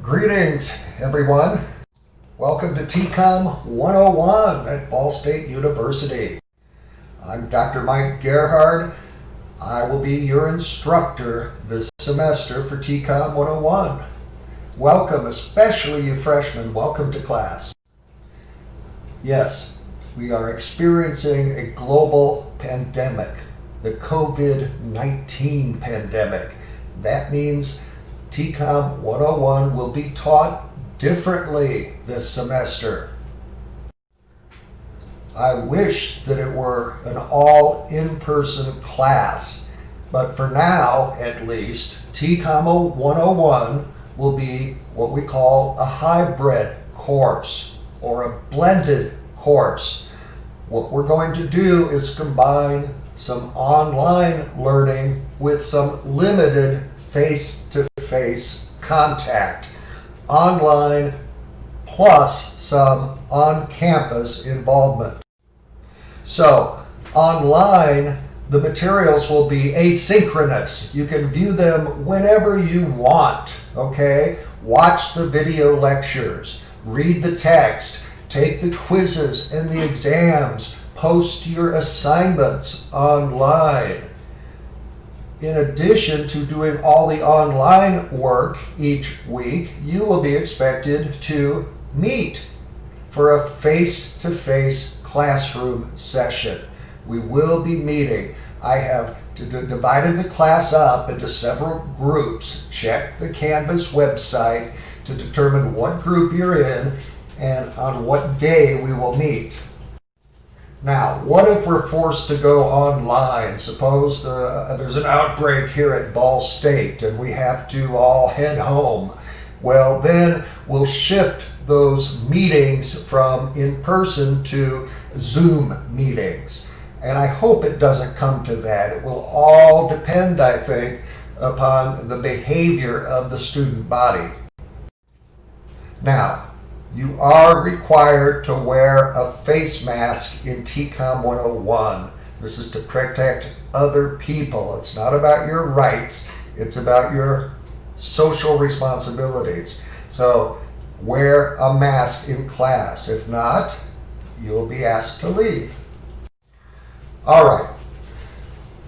Greetings, everyone. Welcome to Tcom 101 at Ball State University. I'm Dr. Mike Gerhard. I will be your instructor this semester for Tcom 101. Welcome, especially you freshmen. Welcome to class. Yes, we are experiencing a global pandemic, the COVID-19 pandemic. That means Tcom 101 will be taught differently this semester. I wish that it were an all in-person class, but for now, at least, Tcom 101 will be what we call a hybrid course or a blended course. What we're going to do is combine some online learning with some limited face-to-face contact, online plus some on-campus involvement. So, online, the materials will be asynchronous. You can view them whenever you want, okay? Watch the video lectures, read the text, take the quizzes and the exams, post your assignments online. In addition to doing all the online work each week, you will be expected to meet for a face-to-face classroom session. We will be meeting. I have divided the class up into several groups. Check the Canvas website to determine what group you're in and on what day we will meet. Now, what if we're forced to go online? Suppose there's an outbreak here at Ball State and we have to all head home. Well, then we'll shift those meetings from in-person to Zoom meetings. And I hope it doesn't come to that. It will all depend, I think, upon the behavior of the student body. Now, you are required to wear a face mask in Tcom 101. This is to protect other people. It's not about your rights. It's about your social responsibilities. So wear a mask in class. If not, you'll be asked to leave. All right.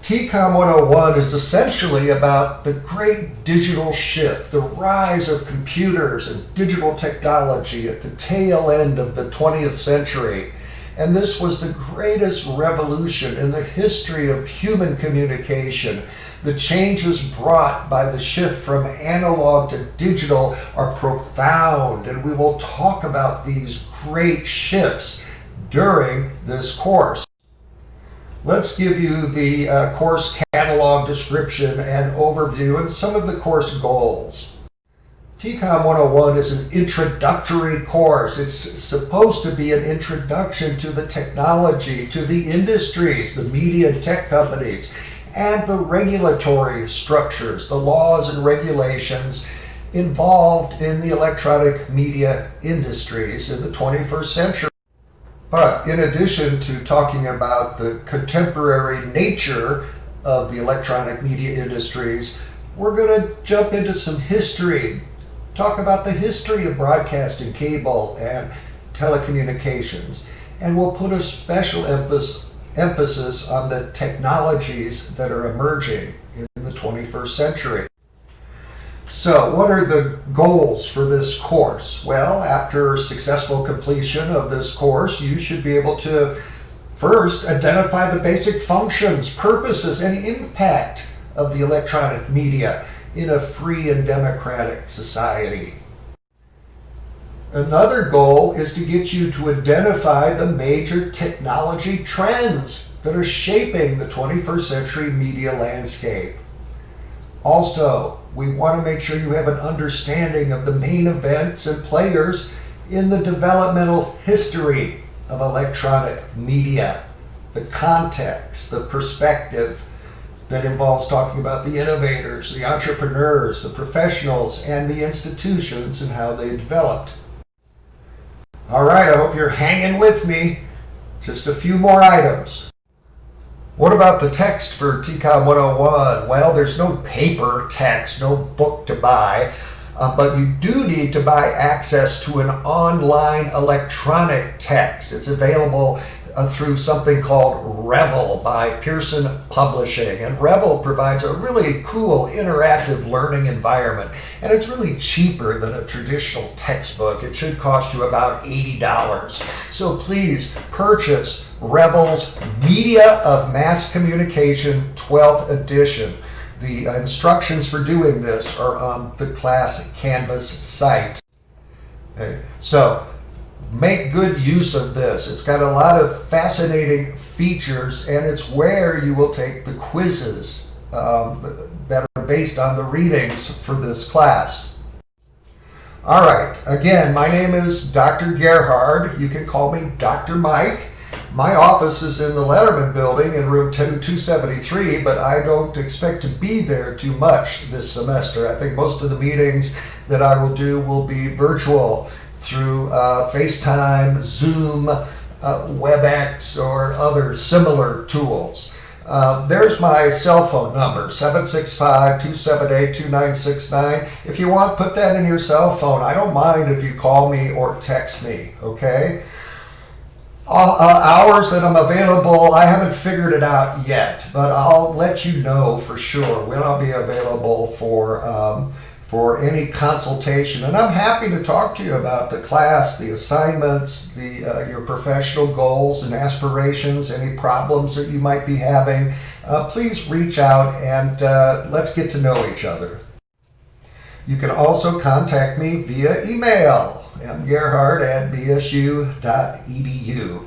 Tcom 101 is essentially about the great digital shift, the rise of computers and digital technology at the tail end of the 20th century. And this was the greatest revolution in the history of human communication. The changes brought by the shift from analog to digital are profound, and we will talk about these great shifts during this course. Let's give you the course catalog description and overview and some of the course goals. Tcom 101 is an introductory course. It's supposed to be an introduction to the technology, to the industries, the media and tech companies, and the regulatory structures, the laws and regulations involved in the electronic media industries in the 21st century. But in addition to talking about the contemporary nature of the electronic media industries, we're going to jump into some history, talk about the history of broadcasting, cable, and telecommunications. And we'll put a special emphasis on the technologies that are emerging in the 21st century. So, what are the goals for this course? Well, after successful completion of this course, you should be able to first identify the basic functions, purposes, and impact of the electronic media in a free and democratic society. Another goal is to get you to identify the major technology trends that are shaping the 21st century media landscape. Also, we want to make sure you have an understanding of the main events and players in the developmental history of electronic media, the context, the perspective that involves talking about the innovators, the entrepreneurs, the professionals, and the institutions and how they developed. All right, I hope you're hanging with me. Just a few more items. What about the text for Tcom 101? Well, there's no paper text, no book to buy. but you do need to buy access to an online electronic text. It's available through something called Revel by Pearson Publishing. And Revel provides a really cool interactive learning environment. And it's really cheaper than a traditional textbook. It should cost you about $80. So please purchase Revel's Media of Mass Communication 12th edition. The instructions for doing this are on the class Canvas site. Okay. So make good use of this. It's got a lot of fascinating features, and it's where you will take the quizzes that are based on the readings for this class. All right, again, my name is Dr. Gerhard. You can call me Dr. Mike. My office is in the Letterman building in room 273, but I don't expect to be there too much this semester. I think most of the meetings that I will do will be virtual through FaceTime, Zoom, WebEx, or other similar tools. There's my cell phone number, 765-278-2969. If you want, put that in your cell phone. I don't mind if you call me or text me, okay? Hours that I'm available, I haven't figured it out yet, but I'll let you know for sure when I'll be available for any consultation. And I'm happy to talk to you about the class, the assignments, your professional goals and aspirations, any problems that you might be having. Please reach out and let's get to know each other. You can also contact me via email, mgerhard@bsu.edu.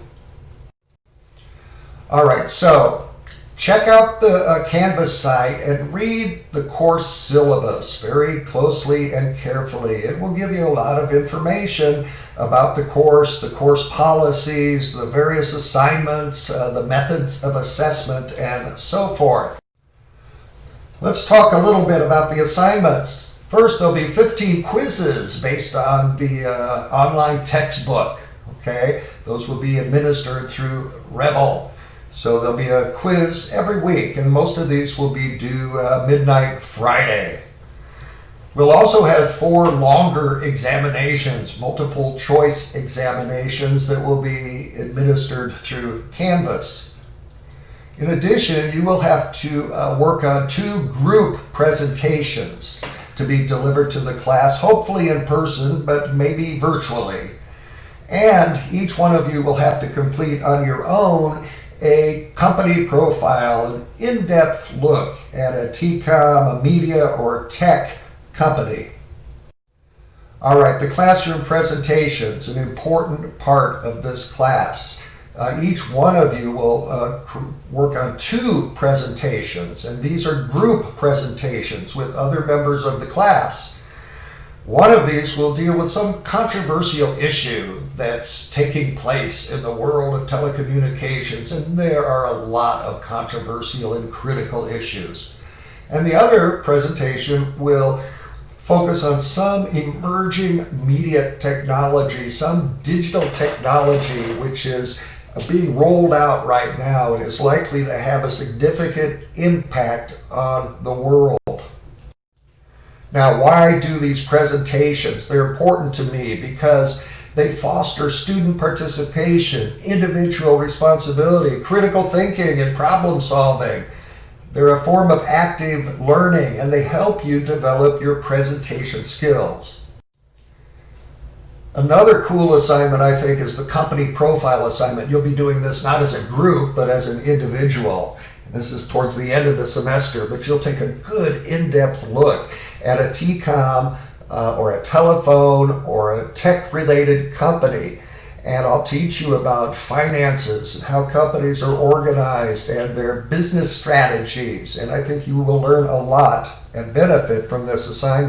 All right, so check out the Canvas site and read the course syllabus very closely and carefully. It will give you a lot of information about the course policies, the various assignments, the methods of assessment, and so forth. Let's talk a little bit about the assignments. First, there'll be 15 quizzes based on the online textbook, okay? Those will be administered through Revel. So there'll be a quiz every week, and most of these will be due midnight Friday. We'll also have 4 longer examinations, multiple choice examinations that will be administered through Canvas. In addition, you will have to work on 2 group presentations to be delivered to the class, hopefully in person, but maybe virtually. And each one of you will have to complete on your own a company profile, an in-depth look at a Tcom, a media, or tech company. All right, the classroom presentations, an important part of this class. Each one of you will work on 2 presentations, and these are group presentations with other members of the class. One of these will deal with some controversial issue that's taking place in the world of telecommunications, and there are a lot of controversial and critical issues. And the other presentation will focus on some emerging media technology, some digital technology which is being rolled out right now and is likely to have a significant impact on the world. Now, why do these presentations? They're important to me because they foster student participation, individual responsibility, critical thinking, and problem solving. They're a form of active learning, and they help you develop your presentation skills. Another cool assignment, I think, is the company profile assignment. You'll be doing this not as a group, but as an individual. This is towards the end of the semester, but you'll take a good in-depth look at a Tcom or a telephone or a tech-related company. And I'll teach you about finances and how companies are organized and their business strategies. And I think you will learn a lot and benefit from this assignment.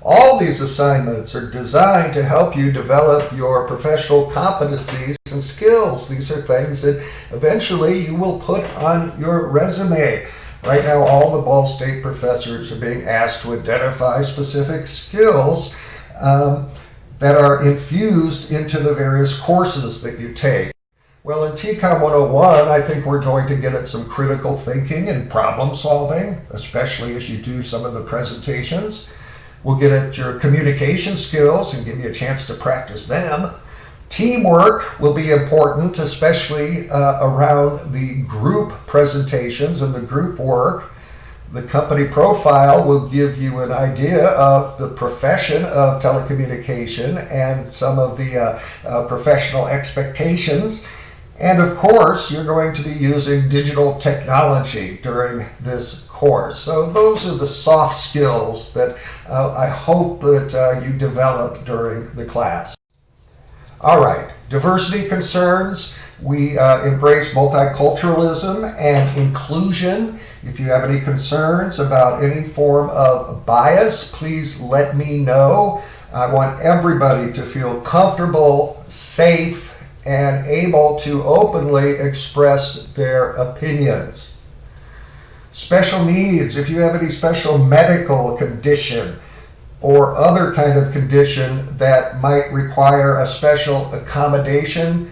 All these assignments are designed to help you develop your professional competencies and skills. These are things that eventually you will put on your resume. Right now, all the Ball State professors are being asked to identify specific skills that are infused into the various courses that you take. Well, in Tcom 101, I think we're going to get at some critical thinking and problem solving, especially as you do some of the presentations. We'll get at your communication skills and give you a chance to practice them. Teamwork will be important, especially around the group presentations and the group work. The company profile will give you an idea of the profession of telecommunication and some of the professional expectations. And of course, you're going to be using digital technology during this course. So those are the soft skills that I hope that you develop during the class. All right, diversity concerns. We embrace multiculturalism and inclusion. If you have any concerns about any form of bias, please let me know. I want everybody to feel comfortable, safe, and able to openly express their opinions. Special needs. If you have any special medical condition or other kind of condition that might require a special accommodation,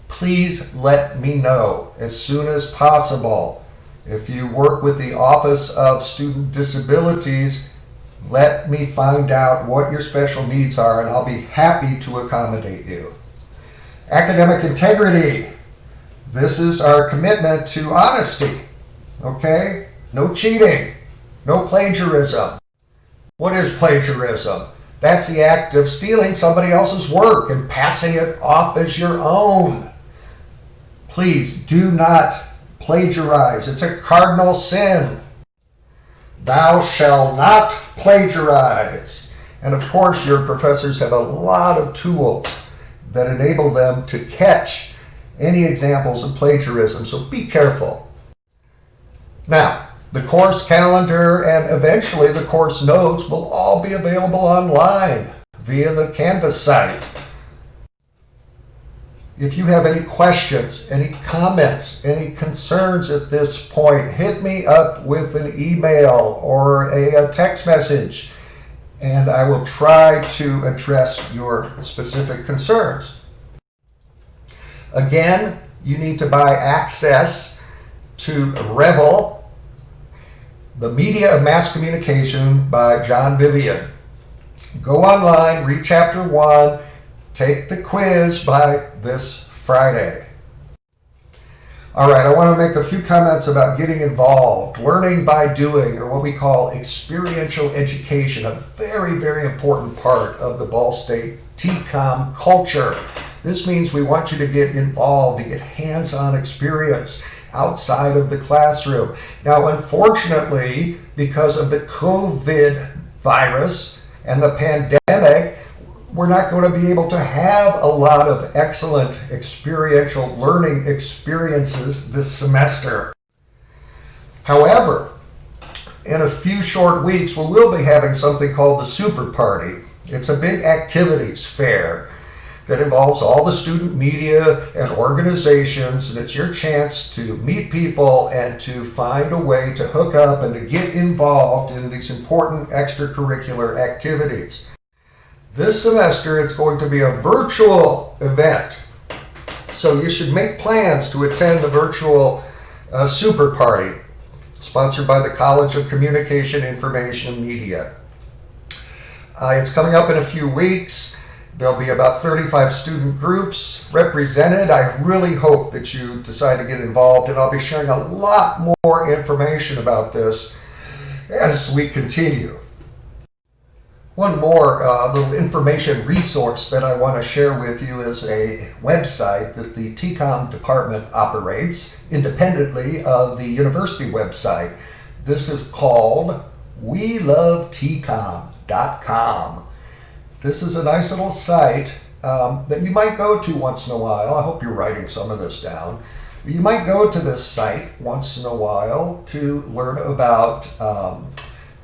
please let me know as soon as possible. If you work with the Office of Student Disabilities, let me find out what your special needs are, and I'll be happy to accommodate you. Academic integrity. This is our commitment to honesty, okay? No cheating, no plagiarism. What is plagiarism? That's the act of stealing somebody else's work and passing it off as your own. Please do not plagiarize. It's a cardinal sin. Thou shalt not plagiarize. And of course, your professors have a lot of tools that enable them to catch any examples of plagiarism, so be careful. Now, the course calendar and eventually the course notes will all be available online via the Canvas site. If you have any questions, any comments, any concerns at this point, hit me up with an email or a text message, and I will try to address your specific concerns. Again, you need to buy access to Revel, The Media of Mass Communication by John Vivian. Go online, read Chapter 1, take the quiz by this Friday. All right, I want to make a few comments about getting involved, learning by doing, or what we call experiential education, a very, very important part of the Ball State Tcom culture. This means we want you to get involved, to get hands-on experience outside of the classroom. Now, unfortunately, because of the COVID virus and the pandemic, we're not going to be able to have a lot of excellent experiential learning experiences this semester. However, in a few short weeks, we will be having something called the Super Party. It's a big activities fair that involves all the student media and organizations, and it's your chance to meet people and to find a way to hook up and to get involved in these important extracurricular activities. This semester, it's going to be a virtual event, so you should make plans to attend the virtual Super Party, sponsored by the College of Communication, Information, and Media. It's coming up in a few weeks. There'll be about 35 student groups represented. I really hope that you decide to get involved, and I'll be sharing a lot more information about this as we continue. One more little information resource that I want to share with you is a website that the Tcom department operates independently of the university website. This is called WeLoveTcom.com. This is a nice little site that you might go to once in a while. I hope you're writing some of this down. You might go to this site once in a while to learn about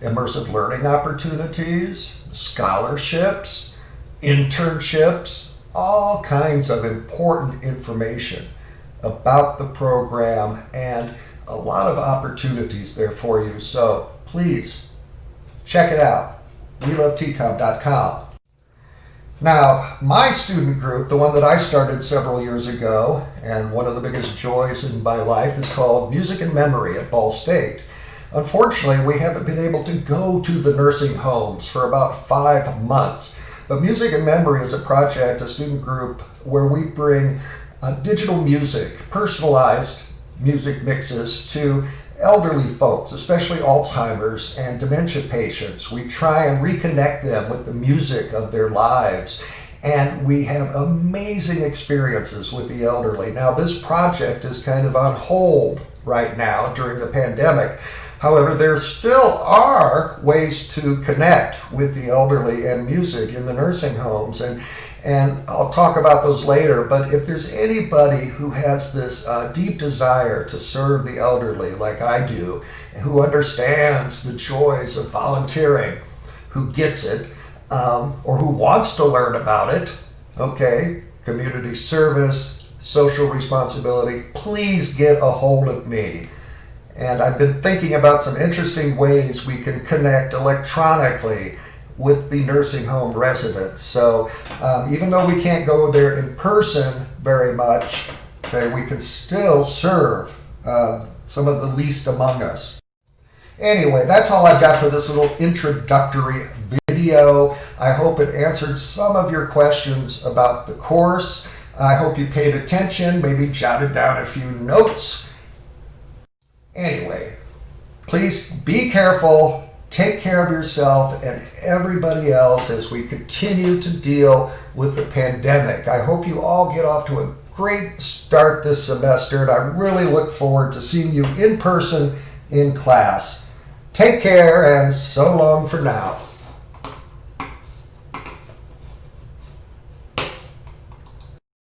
immersive learning opportunities, scholarships, internships, all kinds of important information about the program and a lot of opportunities there for you. So please check it out, WeLoveTcom.com. Now, my student group, the one that I started several years ago, and one of the biggest joys in my life, is called Music and Memory at Ball State. Unfortunately, we haven't been able to go to the nursing homes for about 5 months. But Music and Memory is a project, a student group, where we bring digital music, personalized music mixes to elderly folks, especially Alzheimer's and dementia patients. We try and reconnect them with the music of their lives. And we have amazing experiences with the elderly. Now, this project is kind of on hold right now during the pandemic. However, there still are ways to connect with the elderly and music in the nursing homes. And I'll talk about those later. But if there's anybody who has this deep desire to serve the elderly like I do, and who understands the joys of volunteering, who gets it, or who wants to learn about it, okay, community service, social responsibility, please get a hold of me. And I've been thinking about some interesting ways we can connect electronically with the nursing home residents. So even though we can't go there in person very much, okay, we can still serve some of the least among us. Anyway, that's all I've got for this little introductory video. I hope it answered some of your questions about the course. I hope you paid attention, maybe jotted down a few notes. Anyway, please be careful, take care of yourself and everybody else as we continue to deal with the pandemic. I hope you all get off to a great start this semester, and I really look forward to seeing you in person in class. Take care, and so long for now.